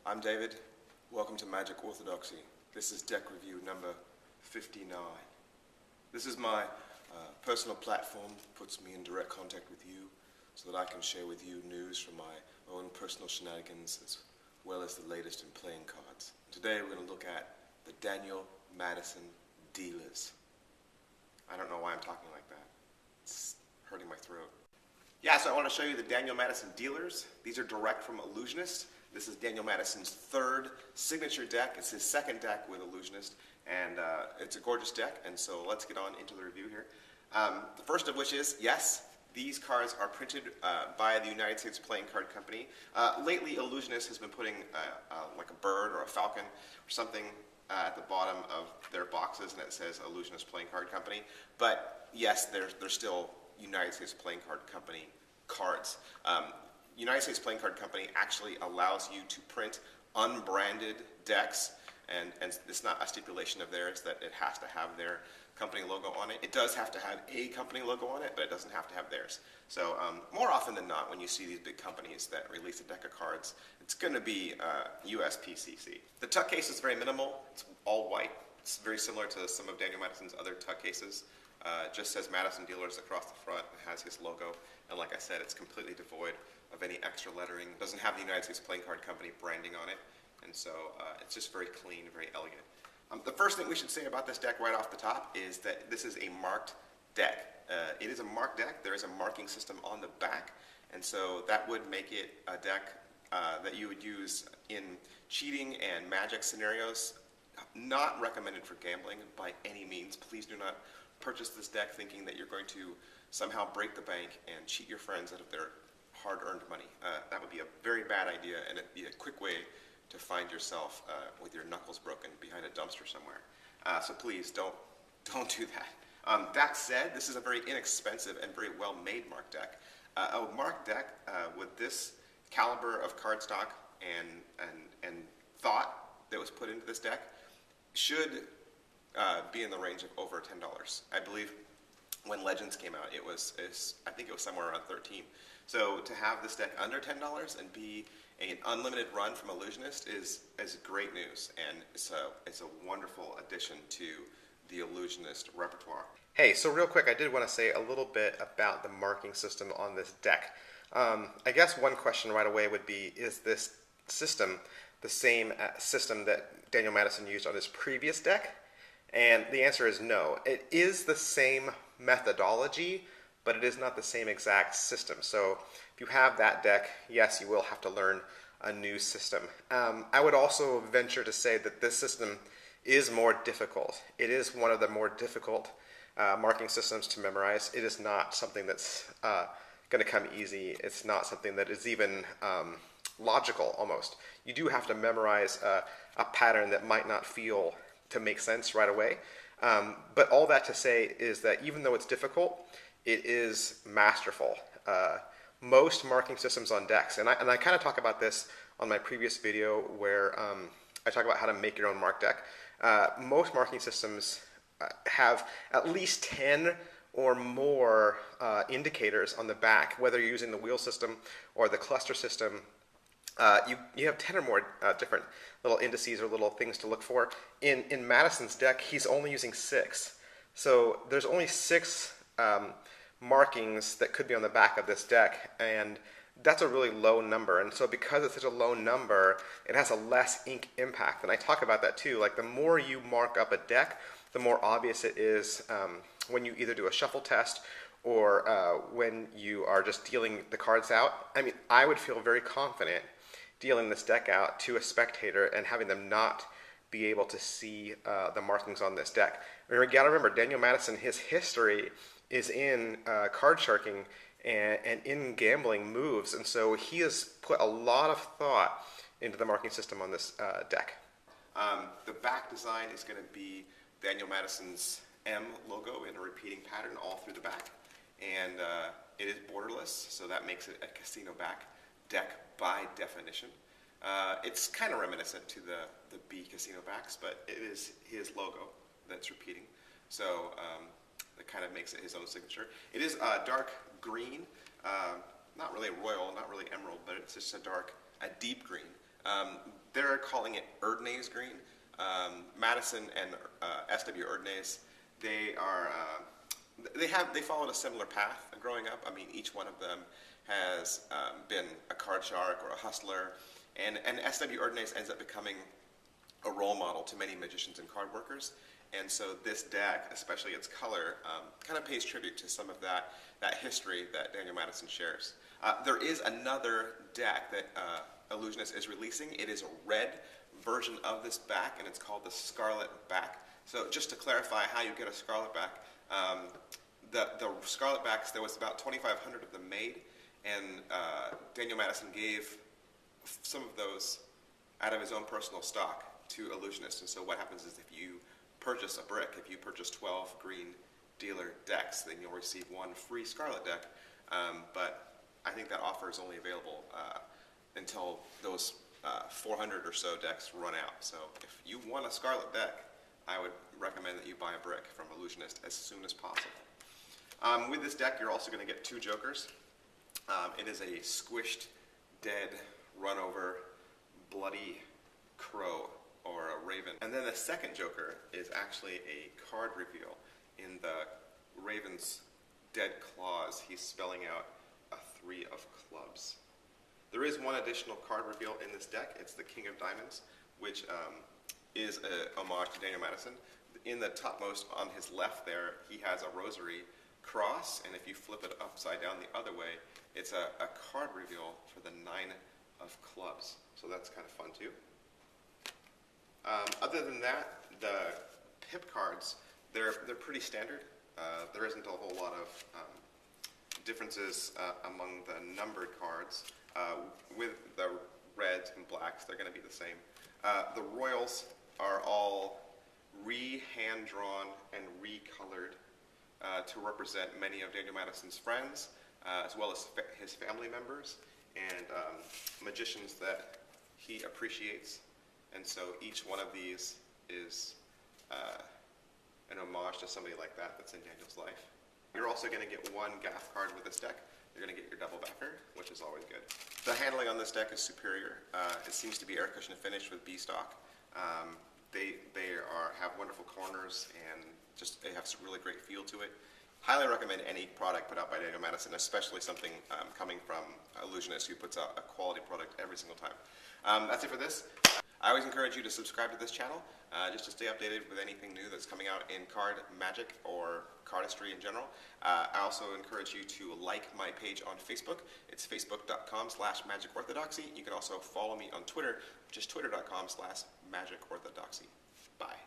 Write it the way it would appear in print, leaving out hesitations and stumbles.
I'm David. Welcome to Magic Orthodoxy. This is deck review number 59. This is my personal platform, puts me in direct contact with you so that I can share with you news from my own personal shenanigans as well as the latest in playing cards. Today we're going to look at the Daniel Madison dealers. I don't know why I'm talking like that. It's hurting my throat. Yeah, so I want to show you the Daniel Madison dealers. These are direct from Ellusionist. This is Daniel Madison's third signature deck. It's his second deck with Ellusionist, and it's a gorgeous deck, and so let's get on into the review here. The first of which is, yes, these cards are printed by the United States Playing Card Company. Lately, Ellusionist has been putting like a bird or a falcon or something at the bottom of their boxes, and it says Ellusionist Playing Card Company. But yes, they're still United States Playing Card Company cards. United States Playing Card Company actually allows you to print unbranded decks, and it's not a stipulation of theirs that it has to have their company logo on it. It does have to have a company logo on it, but it doesn't have to have theirs. So more often than not, when you see these big companies that release a deck of cards, it's going to be USPCC. The tuck case is very minimal. It's all white. It's very similar to some of Daniel Madison's other tuck cases. It just says Madison Dealers across the front. It has his logo, and like I said, it's completely devoid of any extra lettering. It doesn't have the United States Playing Card Company branding on it, and so it's just very clean, very elegant. The first thing we should say about this deck right off the top is that this is a marked deck. It is a marked deck. There is a marking system on the back, and so that would make it a deck that you would use in cheating and magic scenarios. Not recommended for gambling by any means. Please do not purchase this deck thinking that you're going to somehow break the bank and cheat your friends out of their hard-earned money. That would be a very bad idea, and it'd be a quick way to find yourself with your knuckles broken behind a dumpster somewhere. So please don't do that. That said, this is a very inexpensive and very well-made marked deck. A marked deck with this caliber of cardstock and thought that was put into this deck should be in the range of over $10. I believe when Legends came out, I think it was somewhere around $13. So to have this deck under $10 and be an unlimited run from Ellusionist is great news, and it's a wonderful addition to the Ellusionist repertoire. Hey, so real quick, I did want to say a little bit about the marking system on this deck. I guess one question right away would be, is this system the same system that Daniel Madison used on his previous deck? And the answer is no. It is the same methodology, but it is not the same exact system. So if you have that deck, yes, you will have to learn a new system. I would also venture to say that this system is more difficult. It is one of the more difficult marking systems to memorize. It is not something that's going to come easy. It's not something that is even logical almost. You do have to memorize a pattern that might not feel to make sense right away. But all that to say is that even though it's difficult, it is masterful. Most marking systems on decks, and I kind of talk about this on my previous video where I talk about how to make your own mark deck. Most marking systems have at least 10 or more indicators on the back, whether you're using the wheel system or the cluster system. You have 10 or more different little indices or little things to look for. In Madison's deck, he's only using 6. So there's only 6 markings that could be on the back of this deck, and that's a really low number. And so because it's such a low number, it has a less ink impact. And I talk about that too. Like, the more you mark up a deck, the more obvious it is when you either do a shuffle test or when you are just dealing the cards out. I mean, I would feel very confident dealing this deck out to a spectator and having them not be able to see the markings on this deck. You got to remember, Daniel Madison, his history is in card sharking and in gambling moves, and so he has put a lot of thought into the marking system on this deck. The back design is going to be Daniel Madison's M logo in a repeating pattern all through the back, and it is borderless, so that makes it a casino back deck by definition. It's kind of reminiscent to the B casino backs, but it is his logo that's repeating, so that kind of makes it his own signature. It is dark green, not really royal, not really emerald, but it's just a deep green. They're calling it Erdnase green. Madison and SW Erdnase, they followed a similar path growing up. I mean, each one of them has been a card shark or a hustler, and SW Erdnase ends up becoming a role model to many magicians and card workers. And so this deck, especially its color, kind of pays tribute to some of that history that Daniel Madison shares. There is another deck that Ellusionist is releasing. It is a red version of this back, and it's called the Scarlet Back. So just to clarify how you get a Scarlet Back, the Scarlet Backs, there was about 2,500 of them made, and Daniel Madison gave some of those out of his own personal stock to Ellusionist. And so what happens is if you purchase a brick, if you purchase 12 green dealer decks, then you'll receive one free Scarlet deck. But I think that offer is only available until those 400 or so decks run out. So if you want a Scarlet deck, I would recommend that you buy a brick from Ellusionist as soon as possible. With this deck, you're also going to get 2 jokers. It is a squished, dead, run-over, bloody crow or a raven. And then the second joker is actually a card reveal. In the raven's dead claws, he's spelling out a 3 of clubs. There is one additional card reveal in this deck. It's the King of Diamonds, which is a homage to Daniel Madison. In the topmost on his left there, he has a rosary cross, and if you flip it upside down the other way, it's a card reveal for the 9 of clubs. So that's kind of fun too. Other than that, the pip cards, they're pretty standard. There isn't a whole lot of differences among the numbered cards. With the reds and blacks, they're going to be the same. The royals are all re-hand-drawn and re-colored to represent many of Daniel Madison's friends, as well as his family members and magicians that he appreciates. And so each one of these is an homage to somebody like that that's in Daniel's life. You're also going to get 1 gaff card with this deck. You're going to get your double backer, which is always good. The handling on this deck is superior. It seems to be air cushion finish with B-stock. They have wonderful corners, and just they have some really great feel to it. Highly recommend any product put out by Daniel Madison, especially something coming from Ellusionist, who puts out a quality product every single time. That's it for this. I always encourage you to subscribe to this channel just to stay updated with anything new that's coming out in card magic or cardistry in general. I also encourage you to like my page on Facebook. It's facebook.com/magicorthodoxy. You can also follow me on Twitter, which is twitter.com/magicorthodoxy. Bye.